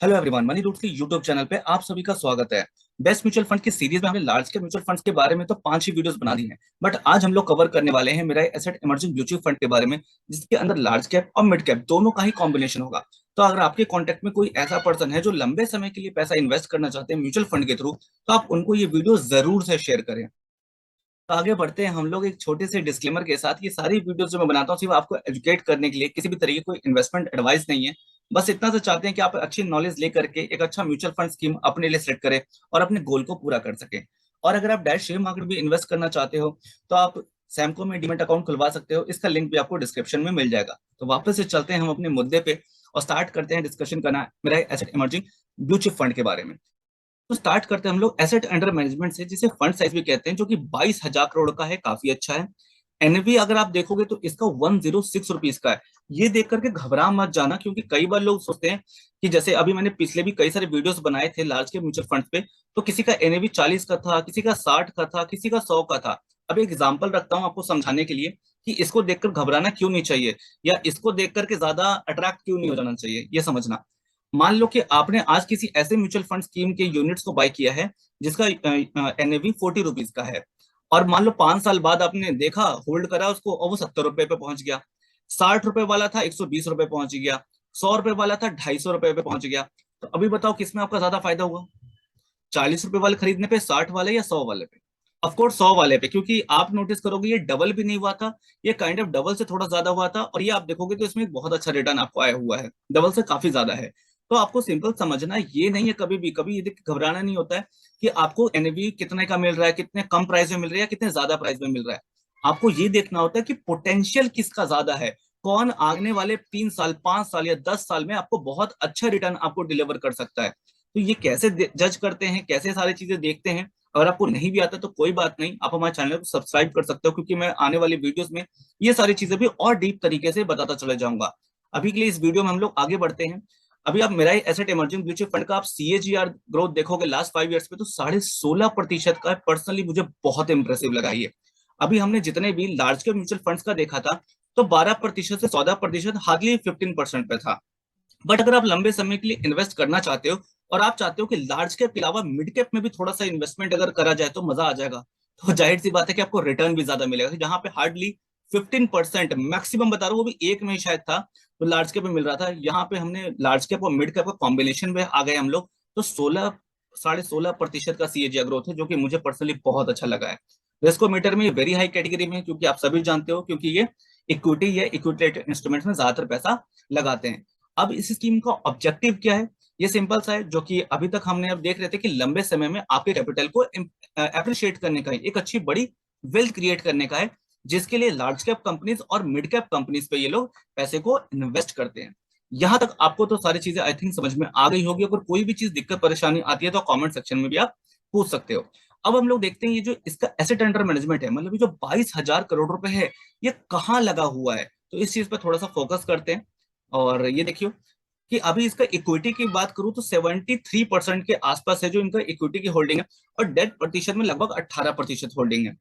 Hello everyone, money roots के YouTube channel पे आप सभी का स्वागत है। बेस्ट म्यूचुअल फंड की सीरीज में हमने लार्ज के म्यूचुअल फंड्स के बारे में तो 5 ही वीडियोस बना दी हैं, बट आज हम लोग कवर करने वाले हैं मेरा एसेट इमर्जिंग म्यूचुअल फंड के बारे में, जिसके अंदर लार्ज कैप और मिड कैप दोनों का ही कॉम्बिनेशन होगा। तो अगर आपके कॉन्टेक्ट में कोई ऐसा पर्सन है जो लंबे समय के लिए पैसा इन्वेस्ट करना चाहते हैं म्यूचुअल फंड के थ्रू, तो आप उनको ये वीडियो जरूर से शेयर करें। तो आगे बढ़ते हैं हम लोग एक छोटे से डिस्क्लेमर के साथ। ये सारी वीडियोस जो मैं बनाता हूँ सिर्फ आपको एजुकेट करने के लिए, किसी भी तरीके कोई इन्वेस्टमेंट एडवाइस नहीं है। बस इतना से चाहते हैं कि आप अच्छी नॉलेज लेकर के एक अच्छा म्यूचुअल फंड स्कीम अपने लिए सेलेक्ट करें और अपने गोल को पूरा कर सकें। और अगर आप डायरेक्ट शेयर मार्केट में इन्वेस्ट करना चाहते हो तो आप सैमको में डीमेट अकाउंट खुलवा सकते हो। इसका लिंक भी आपको डिस्क्रिप्शन में मिल जाएगा। तो वापस से चलते हैं हम अपने मुद्दे पे और स्टार्ट करते हैं डिस्कशन करना मेरा एसेट इमर्जिंग म्यूचुअल फंड के बारे में। तो स्टार्ट करते हैं हम लोग एसेट अंडर मैनेजमेंट से, जिसे फंड साइज भी कहते हैं, जो कि 22,000 करोड़ का है, काफी अच्छा है। एनवी अगर आप देखोगे तो इसका 106 रुपीज का है। ये देख करके घबरा मत जाना, क्योंकि कई बार लोग सोचते हैं कि जैसे अभी मैंने पिछले भी कई सारे वीडियोस बनाए थे लार्ज के म्यूचुअल फंड पे, तो किसी का एनएवी 40 का था, किसी का 60 का था, किसी का 100 का था। अब एग्जाम्पल रखता हूँ आपको समझाने के लिए कि इसको देखकर घबराना क्यों नहीं चाहिए, या इसको देख करके ज्यादा अट्रैक्ट क्यों नहीं हो जाना चाहिए, ये समझना। मान लो कि आपने आज किसी ऐसे म्यूचुअल फंड स्कीम के यूनिट्स को बाय किया है जिसका एनएवी 40 रुपीज का है, और मान लो 5 साल बाद आपने देखा, होल्ड करा उसको, और वो 70 रुपए पे पहुंच गया। 60 रुपए वाला था 120 रुपए पहुंच गया। 100 रुपए वाला था 250 रुपए पे पहुंच गया। तो अभी बताओ किसमें आपका ज्यादा फायदा हुआ, 40 रुपए वाले खरीदने पे, 60 वाले या 100 वाले पे? ऑफकोर्स 100 वाले पे, क्योंकि आप नोटिस करोगे ये डबल भी नहीं हुआ था, ये काइंड ऑफ डबल से थोड़ा ज्यादा हुआ था, और ये आप देखोगे तो इसमें बहुत अच्छा रिटर्न आपको आया हुआ है, डबल से काफी ज्यादा है। तो आपको सिंपल समझना ये नहीं है, कभी भी कभी ये देख के घबराना नहीं होता है कि आपको एनएवी कितने का मिल रहा है, कितने कम प्राइस में मिल रहा है या कितने ज्यादा प्राइस में मिल रहा है। आपको ये देखना होता है कि पोटेंशियल किसका ज्यादा है, कौन आने वाले 3 साल 5 साल या 10 साल में आपको बहुत अच्छा रिटर्न आपको डिलीवर कर सकता है। तो ये कैसे जज करते हैं, कैसे सारी चीजें देखते हैं, अगर आपको नहीं भी आता तो कोई बात नहीं, आप हमारे चैनल को सब्सक्राइब कर सकते हो, क्योंकि मैं आने वाली वीडियोस में ये सारी चीजें भी और डीप तरीके से बताता चले जाऊंगा। अभी के लिए इस वीडियो में हम लोग आगे बढ़ते हैं। अभी आप मेरा एसेट इमर्जिंग म्यूचुअल फंड का आप सीएजीआर ग्रोथ देखोगे लास्ट 5 ईयर्स में, तो 16.5% का पर्सनली मुझे बहुत इंप्रेसिव लगा ये। अभी हमने जितने भी लार्ज के म्यूचुअल फंड्स का देखा था, तो 12% से 14%, हार्डली 15% पे था। बट अगर आप लंबे समय के लिए इन्वेस्ट करना चाहते हो और आप चाहते हो कि लार्ज कैप के अलावा मिड कैप में भी थोड़ा सा इन्वेस्टमेंट अगर करा जाए तो मजा आ जाएगा, तो जाहिर सी बात है कि आपको रिटर्न भी ज्यादा मिलेगा। जहां पे हार्डली 15% मैक्सिमम बता रहा हूँ, वो भी एक में ही शायद था, तो लार्ज कैप में मिल रहा था। यहाँ पे हमने लार्ज कैप और मिड कैप का कॉम्बिनेशन में आ गए हम लोग, तो 16 16.5% का सीएजीआर ग्रोथ है, जो कि मुझे पर्सनली बहुत अच्छा लगा है। रिस्को मीटर में वेरी हाई कैटेगरी में है, क्योंकि आप सभी जानते हो, क्योंकि ये इक्विटी है, इक्विटी इंस्ट्रूमेंट्स में ज्यादातर पैसा लगाते हैं। अब इस स्कीम का ऑब्जेक्टिव क्या है? ये सिंपल सा है, जो कि अभी तक हमने अब देख रहे थे कि लंबे समय में आपके कैपिटल को अप्रिशिएट करने का है, एक अच्छी बड़ी वेल्थ क्रिएट करने का है, जिसके लिए लार्ज कैप कंपनीज और मिड कैप कंपनीज पे ये लोग पैसे को इन्वेस्ट करते हैं। यहां तक आपको तो सारी चीजें आई थिंक समझ में आ गई होगी। अगर कोई भी चीज दिक्कत परेशानी आती है तो कमेंट सेक्शन में भी आप पूछ सकते हो। अब हम लोग देखते हैं ये जो इसका एसेट अंडर मैनेजमेंट है, मतलब ये जो 22,000 करोड़ रुपए है, ये कहाँ लगा हुआ है, तो इस चीज पर थोड़ा सा फोकस करते हैं। और ये देखियो कि अभी इसका इक्विटी की बात करूं तो 73% के आसपास है जो इनका इक्विटी की होल्डिंग है, और डेट प्रतिशत में लगभग 18% होल्डिंग है।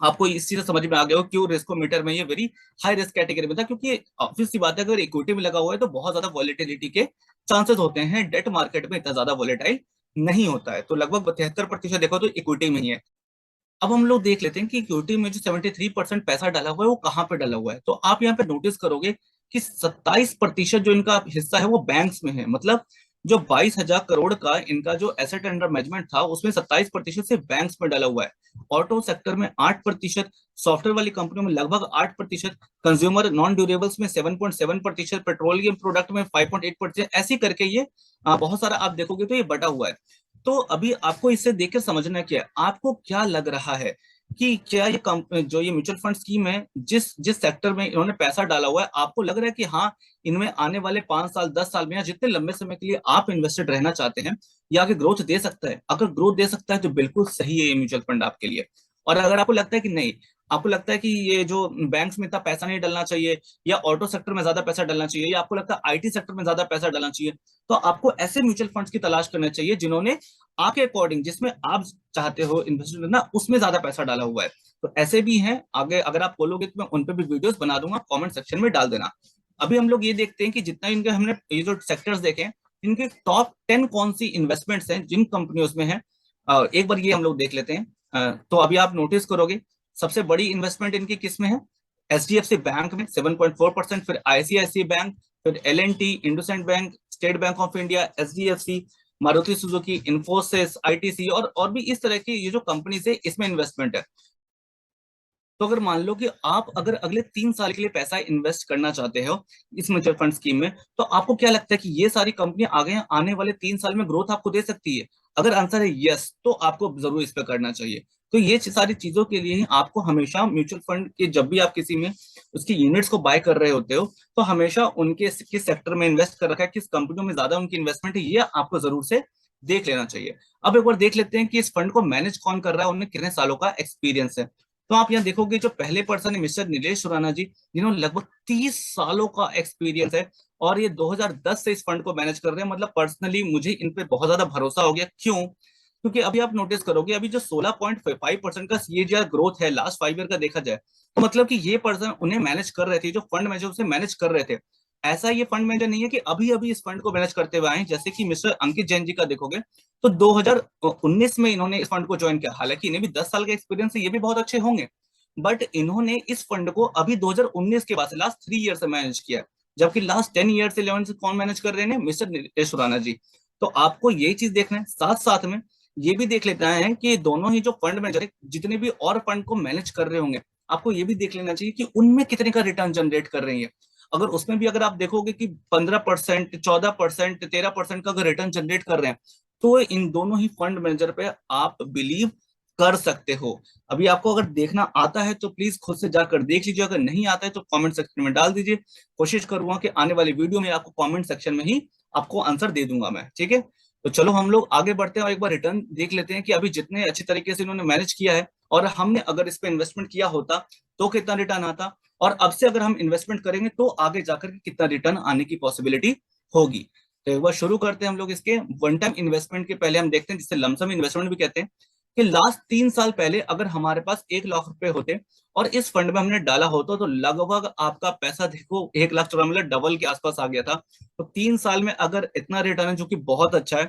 आपको इस चीज से समझ में आ गया हो क्यों रिस्को मीटर में ये वेरी हाई रिस्क कैटेगरी में था, क्योंकि ऑब्वियस सी बात है अगर इक्विटी में लगा हुआ है तो बहुत ज्यादा वॉलेटिलिटी के चांसेस होते हैं, डेट मार्केट में इतना ज्यादा वॉलेटाइल नहीं होता है। तो लगभग 73% देखो तो इक्विटी में ही है। अब हम लोग देख लेते हैं कि इक्विटी में जो 73% पैसा डाला हुआ है वो कहाँ पे डाला हुआ है। तो आप यहाँ पे नोटिस करोगे कि 27% जो इनका हिस्सा है वो बैंक्स में है। मतलब जो 22,000 करोड़ का इनका जो एसेट अंडर मैनेजमेंट था, उसमें 27% से बैंक्स में डाला हुआ है। ऑटो सेक्टर में 8%, सॉफ्टवेयर वाली कंपनियों में लगभग 8%, कंज्यूमर नॉन ड्यूरेबल्स में 7.7%, पेट्रोलियम प्रोडक्ट में 5.8%, ऐसे करके ये बहुत सारा आप देखोगे तो ये बटा हुआ है। तो अभी आपको इससे देखकर समझना क्या है, आपको क्या लग रहा है कि क्या ये जो ये म्यूचुअल फंड स्कीम है, जिस जिस सेक्टर में इन्होंने पैसा डाला हुआ है, आपको लग रहा है कि हाँ, इनमें आने वाले 5 साल 10 साल में या जितने लंबे समय के लिए आप इन्वेस्टेड रहना चाहते हैं, ये आगे ग्रोथ दे सकता है? अगर ग्रोथ दे सकता है तो बिल्कुल सही है ये म्यूचुअल फंड आपके लिए। और अगर आपको लगता है कि नहीं, आपको लगता है कि ये जो बैंक्स में इतना पैसा नहीं डालना चाहिए, या ऑटो सेक्टर में ज्यादा पैसा डालना चाहिए, या आपको लगता है आईटी सेक्टर में ज्यादा पैसा डालना चाहिए, तो आपको ऐसे म्यूचुअल फंड्स की तलाश करना चाहिए जिन्होंने आपके अकॉर्डिंग, जिसमें आप चाहते हो इन्वेस्ट करना, उसमें ज्यादा पैसा डाला हुआ है। तो ऐसे भी हैं आगे, अगर आप बोलोगे तो मैं उन पे भी वीडियोस बना दूंगा, कमेंट सेक्शन में डाल देना। अभी हम लोग ये देखते हैं कि जितना इनके हमने ये जो सेक्टर्स देखे, इनके टॉप 10 कौन सी इन्वेस्टमेंट्स हैं जिन कंपनियों में है। एक बार ये हम लोग देख लेते हैं। तो अभी आप नोटिस करोगे सबसे बड़ी इन्वेस्टमेंट इनकी किस में है? एचडीएफसी बैंक में 7.4%, फिर आईसीआईसी बैंक, फिर L&T, IndusInd bank, state bank of India, HDFC, Maruti Suzuki, Infosys, ITC और भी इस तरह की ये जो कंपनीज है इसमें इन्वेस्टमेंट है। तो अगर मान लो कि आप अगर अगले 3 साल के लिए पैसा इन्वेस्ट करना चाहते हो इस म्यूचुअल फंड स्कीम में, तो आपको क्या लगता है कि ये सारी कंपनियां आगे आने वाले 3 साल में ग्रोथ आपको दे सकती है? अगर आंसर है यस, तो आपको जरूर इस पर करना चाहिए। तो ये सारी चीजों के लिए ही आपको हमेशा म्यूचुअल फंड के जब भी आप किसी में उसकी यूनिट्स को बाय कर रहे होते हो, तो हमेशा उनके किस सेक्टर में इन्वेस्ट कर रखा है, किस कंपनियों में ज्यादा उनकी इन्वेस्टमेंट है, ये आपको जरूर से देख लेना चाहिए। अब एक बार देख लेते हैं कि इस फंड को मैनेज कौन कर रहा है, उन्हें कितने सालों का एक्सपीरियंस है। तो आप यहाँ देखोगे जो पहले पर्सन है मिस्टर नीलेश सुराना जी, जिन्होंने लगभग 30 सालों का एक्सपीरियंस है और ये 2010 से इस फंड को मैनेज कर रहे हैं। मतलब पर्सनली मुझे इन पे बहुत ज्यादा भरोसा हो गया। क्यों? क्योंकि अभी आप नोटिस करोगे अभी जो 16.5% का सीएजीआर ग्रोथ है लास्ट 5 ईयर का देखा जाए, तो मतलब कि ये पर्सन उन्हें मैनेज कर रहे थे, जो फंड मैनेजर उसे मैनेज कर रहे थे। ऐसा ये फंड मैनेजर नहीं है कि अभी अभी इस फंड को मैनेज करते हुए आए। जैसे कि मिस्टर अंकित जैन जी का देखोगे तो 2019 में इन्होंने इस फंड को ज्वाइन किया। हालांकि इन्हें भी 10 साल का एक्सपीरियंस है, ये भी बहुत अच्छे होंगे, बट इन्होंने इस फंड को अभी 2019 के बाद से लास्ट 3 ईयर से मैनेज किया। जबकि लास्ट 10 ईयर से 11 से कौन मैनेज कर रहे हैं? मिस्टर नीलेश सुराना जी। तो आपको यही चीज देखना है, साथ साथ में ये भी देख लेना है कि दोनों ही जो फंड मैनेजर जितने भी और फंड को मैनेज कर रहे होंगे, आपको ये भी देख लेना चाहिए कि उनमें कितने का रिटर्न जनरेट कर रही है। अगर उसमें भी अगर आप देखोगे कि 15%, 14%, 13% का अगर रिटर्न जनरेट कर रहे हैं, तो इन दोनों ही फंड मैनेजर पे आप बिलीव कर सकते हो। अभी आपको अगर देखना आता है तो प्लीज खुद से जाकर देख लीजिए, अगर नहीं आता है तो कमेंट सेक्शन में डाल दीजिए। कोशिश करूंगा कि आने वाली वीडियो में आपको कमेंट सेक्शन में ही आपको आंसर दे दूंगा मैं, ठीक है? तो चलो हम लोग आगे बढ़ते हैं और एक बार रिटर्न देख लेते हैं कि अभी जितने अच्छे तरीके से इन्होंने मैनेज किया है और हमने अगर इस पे इन्वेस्टमेंट किया होता तो कितना रिटर्न आता, और अब से अगर हम इन्वेस्टमेंट करेंगे तो आगे जाकर के कितना रिटर्न आने की पॉसिबिलिटी होगी। तो एक बार शुरू करते हैं हम लोग इसके वन टाइम इन्वेस्टमेंट के। पहले हम देखते हैं जिसे लमसम इन्वेस्टमेंट भी कहते हैं, कि लास्ट 3 साल पहले अगर हमारे पास 1 लाख रुपए होते और इस फंड में हमने डाला होता तो लगभग आपका पैसा देखो 1 लाख 54, मतलब डबल के आसपास आ गया था। तो 3 साल में अगर इतना रिटर्न है जो कि बहुत अच्छा है,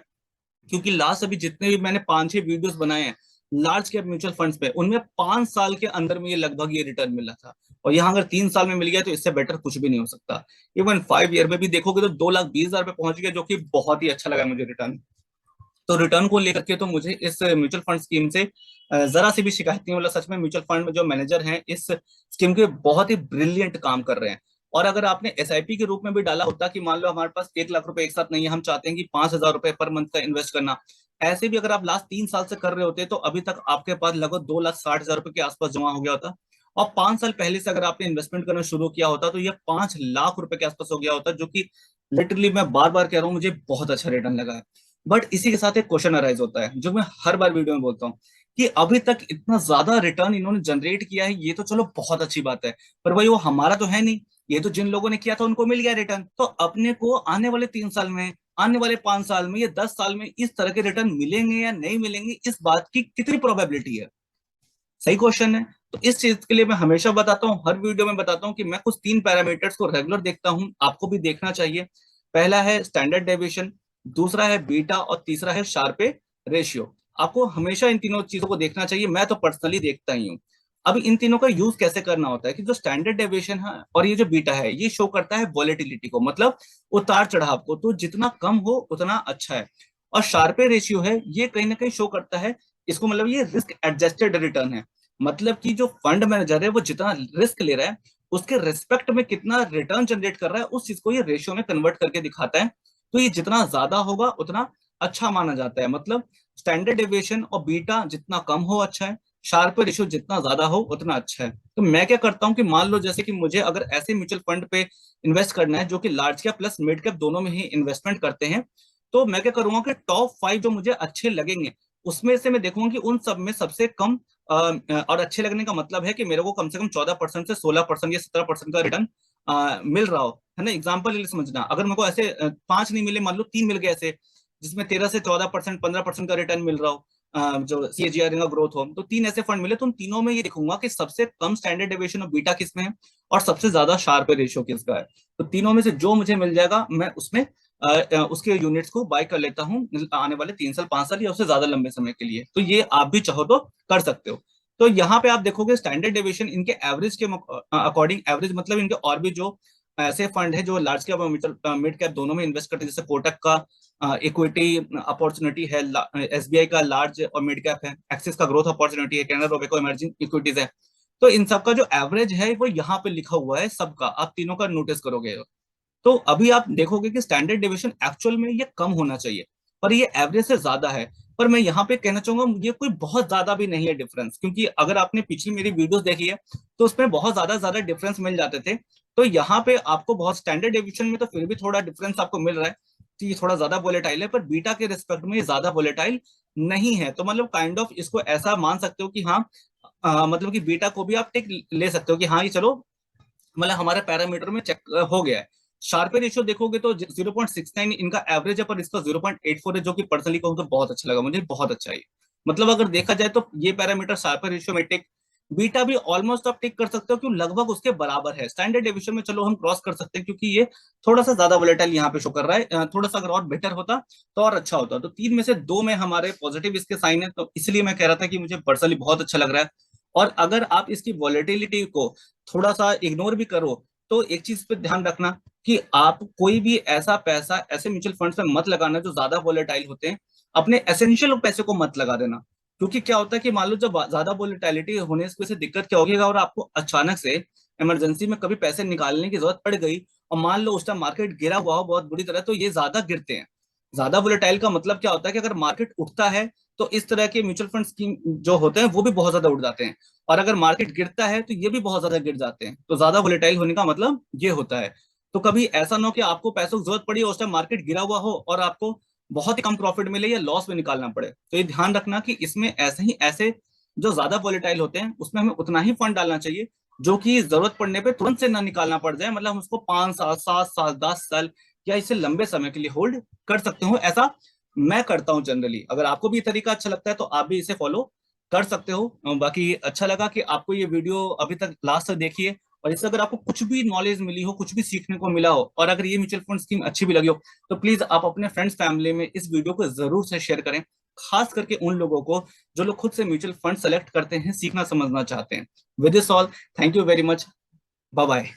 क्योंकि लास्ट अभी जितने भी मैंने 5-6 वीडियोस बनाए हैं लार्ज कैप म्यूचुअल फंड्स पे, उनमें 5 साल के अंदर में ये लगभग ये रिटर्न मिला था। और यहाँ अगर 3 साल में मिल गया तो इससे बेटर कुछ भी नहीं हो सकता। इवन 5 ईयर में भी देखोगे तो 2,20,000 पे पहुंच गया, जो कि बहुत ही अच्छा लगा मुझे रिटर्न। तो रिटर्न को लेकर के तो मुझे इस म्यूचुअल फंड स्कीम से जरा सी भी शिकायत नहीं। मतलब सच में म्यूचुअल फंड में जो मैनेजर हैं इस स्कीम के बहुत ही ब्रिलियंट काम कर रहे हैं। और अगर आपने एसआईपी के रूप में भी डाला होता कि मान लो हमारे पास 1 लाख रुपए एक साथ नहीं है, हम चाहते हैं कि 5,000 रुपए पर मंथ का इन्वेस्ट करना, ऐसे भी अगर आप लास्ट 3 साल से कर रहे होते तो अभी तक आपके पास लगभग 2,60,000 रुपए के आसपास जमा हो गया होता। और 5 साल पहले से अगर आपने इन्वेस्टमेंट करना शुरू किया होता तो ये 5 लाख रुपए के आसपास हो गया होता, जो कि लिटरली मैं बार बार कह रहा हूँ मुझे बहुत अच्छा रिटर्न लगा है। बट इसी के साथ एक क्वेश्चन अराइज होता है जो मैं हर बार वीडियो में बोलता हूँ, कि अभी तक इतना ज्यादा रिटर्न इन्होंने जनरेट किया है, ये तो चलो बहुत अच्छी बात है, पर भाई वो हमारा तो है नहीं। ये तो जिन लोगों ने किया था उनको मिल गया रिटर्न, तो अपने को आने वाले 3 साल में, आने वाले 5 साल में या 10 साल में इस तरह के रिटर्न मिलेंगे या नहीं मिलेंगे, इस बात की कितनी प्रोबेबिलिटी है? सही क्वेश्चन है। तो इस चीज के लिए मैं हमेशा बताता हूँ, हर वीडियो में बताता हूँ कि मैं कुछ 3 पैरामीटर्स को रेगुलर देखता हूँ, आपको भी देखना चाहिए। पहला है स्टैंडर्ड डेविएशन, दूसरा है बीटा और तीसरा है शार्पे रेशियो। आपको हमेशा इन तीनों चीजों को देखना चाहिए, मैं तो पर्सनली देखता ही हूँ। अब इन तीनों का यूज कैसे करना होता है कि जो स्टैंडर्ड डेविएशन है और ये जो बीटा है ये शो करता है वॉलेटिलिटी को, मतलब उतार चढ़ाव को, तो जितना कम हो उतना अच्छा है। और शार्पे रेशियो है ये कहीं ना कहीं शो करता है इसको, मतलब ये रिस्क एडजस्टेड रिटर्न है। मतलब कि जो फंड मैनेजर है वो जितना रिस्क ले रहा है उसके रिस्पेक्ट में कितना रिटर्न जनरेट कर रहा है, उस चीज को ये रेशियो में कन्वर्ट करके दिखाता है। तो ये जितना ज्यादा होगा उतना अच्छा माना जाता है। मतलब स्टैंडर्ड डेविएशन और बीटा जितना कम हो अच्छा है, शार्प रेशियो जितना ज्यादा हो उतना अच्छा है। तो मैं क्या करता हूँ कि मान लो जैसे कि मुझे अगर ऐसे म्यूचुअल फंड पे इन्वेस्ट करना है जो कि large cap plus mid cap दोनों में ही इन्वेस्टमेंट करते हैं, तो मैं क्या करूंगा कि टॉप 5 जो मुझे अच्छे लगेंगे उसमें से मैं देखूंगा कि उन सब में सबसे कम और अच्छे लगने का मतलब है कि मेरे को कम से कम 14% से 16% या 17% का रिटर्न मिल रहा हो, है ना? एग्जाम्पल लिए समझना, अगर मेरे को ऐसे 5 नहीं मिले, मान लो 3 मिल गए ऐसे जिसमें 13 से 14%, 15% का रिटर्न मिल रहा हो, जो सीएजीआर का ग्रोथ हो, तो 3 ऐसे फंड मिले तो उन तीनों में ये देखूंगा कि सबसे कम स्टैंडर्ड डेविएशन ऑफ बीटा किसमें है और सबसे ज्यादा शार्प रेशियो किसका है। तो तीनों में से जो मुझे मिल जाएगा मैं उसमें उसके यूनिट्स को बाय कर लेता हूँ आने वाले 3 साल 5 साल या उससे ज्यादा लंबे समय के लिए। तो ये आप भी चाहो तो कर सकते हो। तो यहाँ पे आप देखोगे स्टैंडर्ड डेविएशन इनके एवरेज के अकॉर्डिंग, एवरेज मतलब इनके और भी जो ऐसे फंड है जो लार्ज कैप और मिड कैप दोनों में इन्वेस्ट करते हैं, जैसे कोटक का इक्विटी अपॉर्चुनिटी है, एसबीआई का लार्ज और मिड कैप है, एक्सिस का ग्रोथ अपॉर्चुनिटी है, कैनरा रोबेको इमर्जिंग इक्विटीज है। तो इन सब का जो एवरेज है वो यहाँ पे लिखा हुआ है सबका, आप तीनों का नोटिस करोगे। तो अभी आप देखोगे कि स्टैंडर्ड डेविएशन एक्चुअल में ये कम होना चाहिए, पर ये एवरेज से ज्यादा है। पर मैं यहाँ पे कहना चाहूंगा ये कोई बहुत ज्यादा भी नहीं है डिफरेंस, क्योंकि अगर आपने पिछली मेरी वीडियोस देखी है तो उसमें बहुत ज्यादा ज्यादा डिफरेंस मिल जाते थे। तो यहाँ पे आपको बहुत स्टैंडर्ड डेविएशन में तो फिर भी थोड़ा डिफरेंस आपको मिल रहा है, तो ये थोड़ा ज्यादा वोलेटाइल है, पर बीटा के रिस्पेक्ट में ये ज्यादा वोलेटाइल नहीं है। तो मतलब काइंड ऑफ इसको ऐसा मान सकते हो कि हाँ, मतलब कि बीटा को भी आप टिक ले सकते हो कि हाँ ये चलो, मतलब हमारे पैरामीटर में चेक हो गया है। शार्पे रेशियो देखोगे तो 0.69 इनका एवरेज है, पर इसका 0.84 है, जो कि पर्सनली कहूँ तो बहुत अच्छा लगा मुझे, बहुत अच्छा है। मतलब अगर देखा जाए तो ये पैरामीटर शार्पे रेशियो में टिक, बीटा भी ऑलमोस्ट आप टिक कर सकते हो क्योंकि लगभग उसके बराबर है। स्टैंडर्ड डेविएशन में चलो हम क्रॉस कर सकते हैं क्योंकि ये थोड़ा सा ज्यादा वोलेटाइल यहाँ पे शो कर रहा है, थोड़ा सा अगर और बेटर होता तो और अच्छा होता। तो 3 में से 2 में हमारे पॉजिटिव इसके साइन है, तो इसलिए मैं कह रहा था कि मुझे पर्सनली बहुत अच्छा लग रहा है। और अगर आप इसकी वॉलेटिलिटी को थोड़ा सा इग्नोर भी करो तो एक चीज पे ध्यान रखना कि आप कोई भी ऐसा पैसा ऐसे म्यूचुअल फंड्स में मत लगाना जो ज्यादा वॉलेटाइल होते हैं। अपने एसेंशियल पैसे को मत लगा देना, क्योंकि क्या होता है कि मान लो जब ज्यादा वॉलेटिलिटी होने की वजह से दिक्कत क्या होगी, और आपको अचानक से इमरजेंसी में कभी पैसे निकालने की जरूरत पड़ गई और मान लो उस टाइम मार्केट गिरा हुआ हो बहुत बुरी तरह, तो ये ज्यादा गिरते हैं। ज्यादा वोलेटाइल का मतलब क्या होता है कि अगर मार्केट उठता है तो इस तरह के म्यूचुअल फंड स्कीम जो होते हैं वो भी बहुत ज्यादा उठ जाते हैं, और अगर मार्केट गिरता है तो ये भी बहुत ज्यादा गिर जाते हैं। तो ज्यादा वोलेटाइल होने का मतलब ये होता है। तो कभी ऐसा ना हो कि आपको पैसों की जरूरत पड़ी और उस टाइम मार्केट गिरा हुआ हो और आपको बहुत ही कम प्रॉफिट मिले या लॉस में निकालना पड़े। तो ये ध्यान रखना कि इसमें ऐसे ही ऐसे जो ज्यादा वोलेटाइल होते हैं उसमें हमें उतना ही फंड डालना चाहिए जो कि जरूरत पड़ने पे तुरंत से ना निकालना पड़ जाए, मतलब हम उसको 5 साल 7 साल 10 साल या इससे लंबे समय के लिए होल्ड कर सकते हो। ऐसा मैं करता हूँ जनरली। अगर आपको भी ये तरीका अच्छा लगता है तो आप भी इसे फॉलो कर सकते हो। बाकी अच्छा लगा कि आपको ये वीडियो अभी तक लास्ट तक देखिए, और इससे अगर आपको कुछ भी नॉलेज मिली हो, कुछ भी सीखने को मिला हो, और अगर ये म्यूचुअल फंड स्कीम अच्छी भी लगी हो, तो प्लीज आप अपने फ्रेंड्स फैमिली में इस वीडियो को जरूर से शेयर करें, खास करके उन लोगों को जो लोग खुद से म्यूचुअल फंड सेलेक्ट करते हैं, सीखना समझना चाहते हैं। With this all, thank you very much, bye bye.